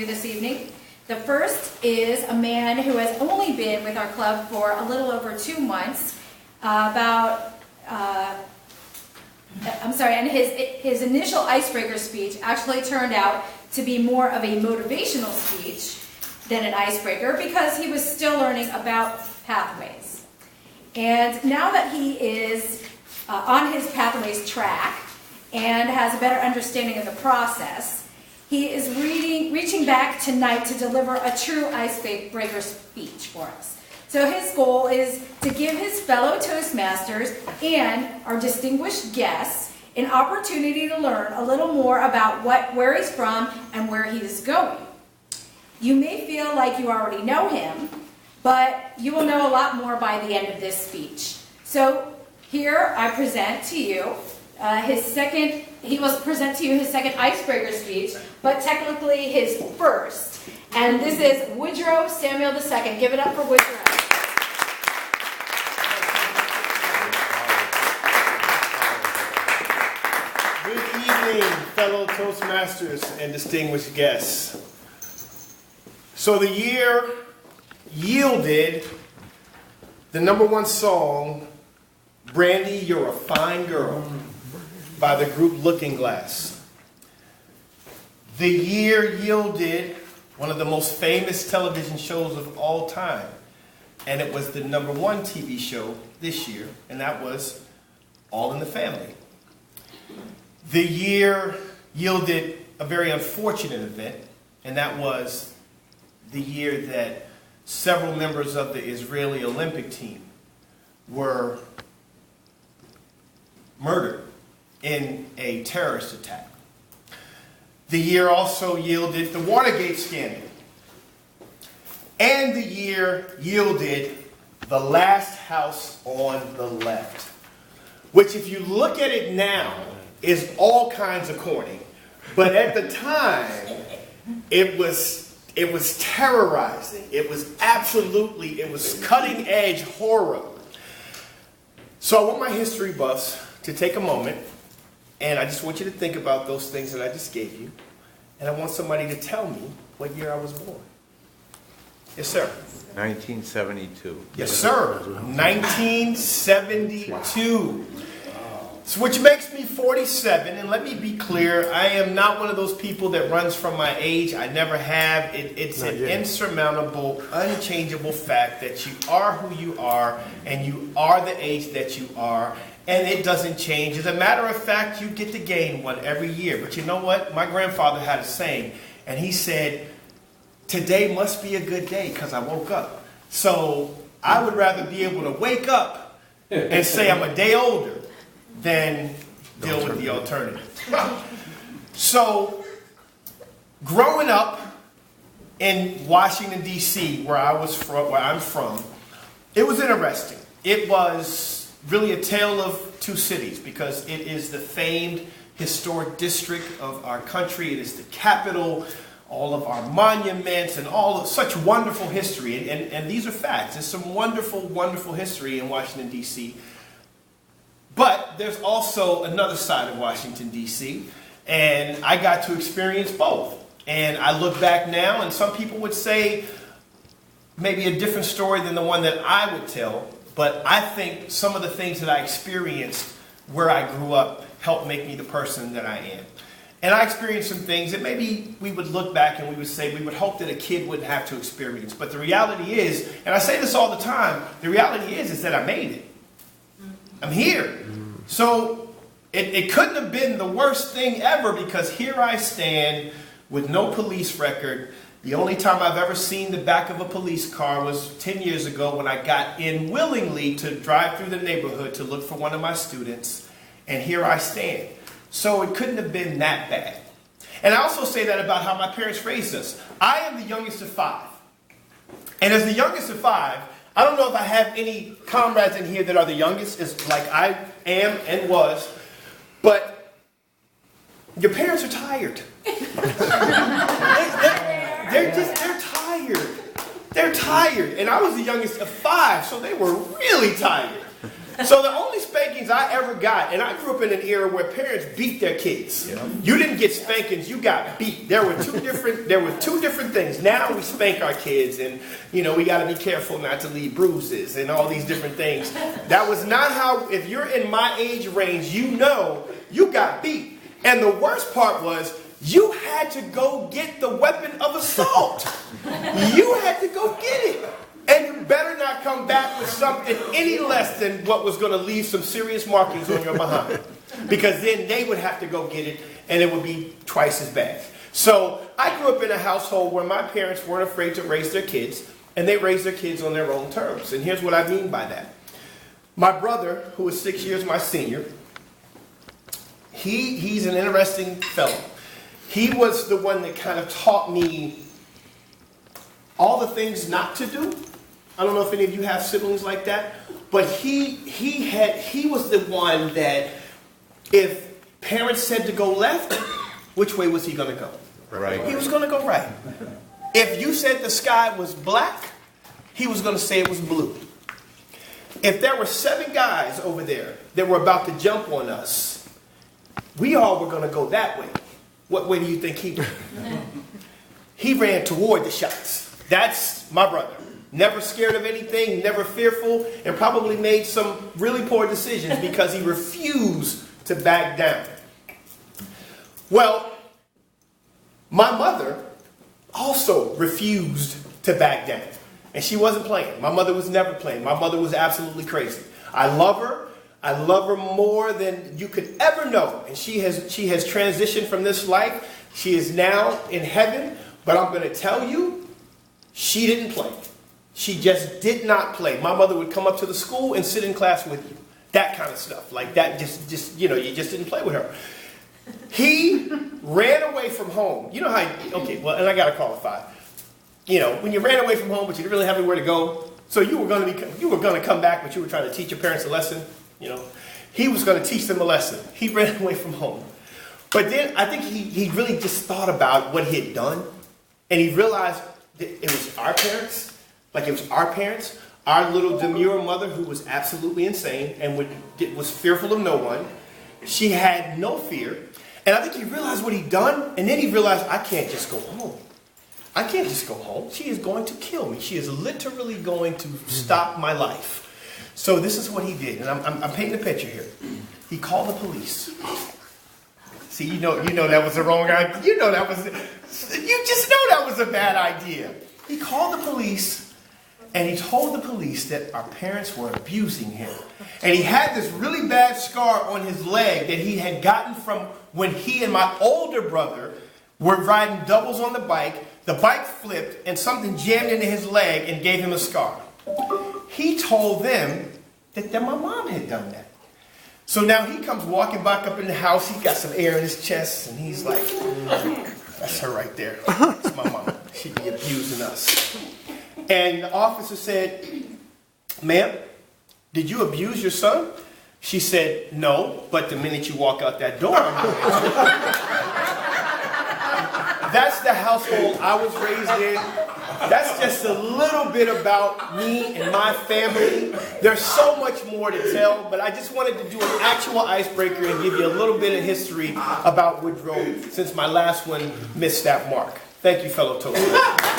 you this evening. The first is a man who has only been with our club for a little over 2 months. And his initial icebreaker speech actually turned out to be more of a motivational speech than an icebreaker because he was still learning about pathways. And now that he is on his pathways track and has a better understanding of the process, he is reaching back tonight to deliver a true icebreaker speech for us. So his goal is to give his fellow Toastmasters and our distinguished guests an opportunity to learn a little more about where he's from and where he is going. You may feel like you already know him, but you will know a lot more by the end of this speech. So here I present to you he will present to you his second icebreaker speech, but technically his first. And this is Woodrow SamuelII. Give it up for Woodrow. Good evening, fellow Toastmasters and distinguished guests. So the year yielded the #1 song, Brandy, You're a Fine Girl, by the group Looking Glass. The year yielded one of the most famous television shows of all time, and it was the #1 TV show this year, and that was All in the Family. The year yielded a very unfortunate event, and that was the year that several members of the Israeli Olympic team were murdered in a terrorist attack. The year also yielded the Watergate scandal. And the year yielded The Last House on the Left, which if you look at it now is all kinds of corny. But at the time, it was terrorizing. It was cutting edge horror. So I want my history buffs to take a moment, and I just want you to think about those things that I just gave you. And I want somebody to tell me what year I was born. Yes, sir. 1972. Yes, sir. 1972. So which makes me 47, and let me be clear, I am not one of those people that runs from my age. I never have. It's an insurmountable, unchangeable fact that you are who you are, and you are the age that you are, and it doesn't change. As a matter of fact, you get to gain one every year. But you know what? My grandfather had a saying, and he said, today must be a good day because I woke up. So I would rather be able to wake up and say I'm a day older than deal with the alternative. So, growing up in Washington, D.C., where I'm from, it was interesting. It was really a tale of two cities because it is the famed historic district of our country. It is the capital, all of our monuments, and all of such wonderful history. And these are facts. There's some wonderful, wonderful history in Washington, D.C., but there's also another side of Washington, D.C., and I got to experience both. And I look back now, and some people would say maybe a different story than the one that I would tell, but I think some of the things that I experienced where I grew up helped make me the person that I am. And I experienced some things that maybe we would look back and we would say we would hope that a kid wouldn't have to experience. But the reality is, and I say this all the time, the reality is that I made it. I'm here. So it couldn't have been the worst thing ever because here I stand with no police record. The only time I've ever seen the back of a police car was 10 years ago when I got in willingly to drive through the neighborhood to look for one of my students. And here I stand. So it couldn't have been that bad. And I also say that about how my parents raised us. I am the youngest of 5. And as the youngest of 5, I don't know if I have any comrades in here that are the youngest, as like I am and was, but your parents are tired. They're tired. They're tired. And I was the youngest of 5, so they were really tired. So the only spankings I ever got, and I grew up in an era where parents beat their kids. Yeah. You didn't get spankings, you got beat. There were two different things. Now we spank our kids, and we got to be careful not to leave bruises and all these different things. That was not how, if you're in my age range, you got beat. And the worst part was, you had to go get the weapon of assault. You had to go get it. And you better not come back with something any less than what was going to leave some serious markings on your behind. Because then they would have to go get it, and it would be twice as bad. So I grew up in a household where my parents weren't afraid to raise their kids, and they raised their kids on their own terms. And here's what I mean by that. My brother, who is 6 years my senior, he's an interesting fellow. He was the one that kind of taught me all the things not to do. I don't know if any of you have siblings like that, but he was the one that if parents said to go left, which way was he going to go? Right. He was going to go right. If you said the sky was black, he was going to say it was blue. If there were 7 guys over there that were about to jump on us, we all were going to go that way. What way do you think he went? He ran toward the shots. That's my brother. Never scared of anything, never fearful, and probably made some really poor decisions because he refused to back down. Well, my mother also refused to back down. And she wasn't playing. My mother was never playing. My mother was absolutely crazy. I love her. I love her more than you could ever know. And she has transitioned from this life. She is now in heaven. But I'm going to tell you, she didn't play. She just did not play. My mother would come up to the school and sit in class with you. That kind of stuff. Like that, you just didn't play with her. He ran away from home. You know how, and I got to qualify. When you ran away from home, but you didn't really have anywhere to go. So you were going to come back, but you were trying to teach your parents a lesson. He was going to teach them a lesson. He ran away from home. But then I think he really just thought about what he had done. And he realized that it was our parents. Like it was our parents. Our little demure mother who was absolutely insane and was fearful of no one. She had no fear. And I think he realized what he'd done. And then he realized, I can't just go home. I can't just go home. She is going to kill me. She is literally going to stop my life. So this is what he did. And I'm painting a picture here. He called the police. See, you know that was the wrong idea. You just know that was a bad idea. He called the police. And he told the police that our parents were abusing him. And he had this really bad scar on his leg that he had gotten from when he and my older brother were riding doubles on the bike. The bike flipped and something jammed into his leg and gave him a scar. He told them that my mom had done that. So now he comes walking back up in the house. He's got some air in his chest and he's like, that's her right there. That's my mom. She be abusing us. And the officer said, ma'am, did you abuse your son? She said, no, but the minute you walk out that door, I'm going to. That's the household I was raised in. That's just a little bit about me and my family. There's so much more to tell, but I just wanted to do an actual icebreaker and give you a little bit of history about Woodrow since my last one missed that mark. Thank you, fellow Toastmasters.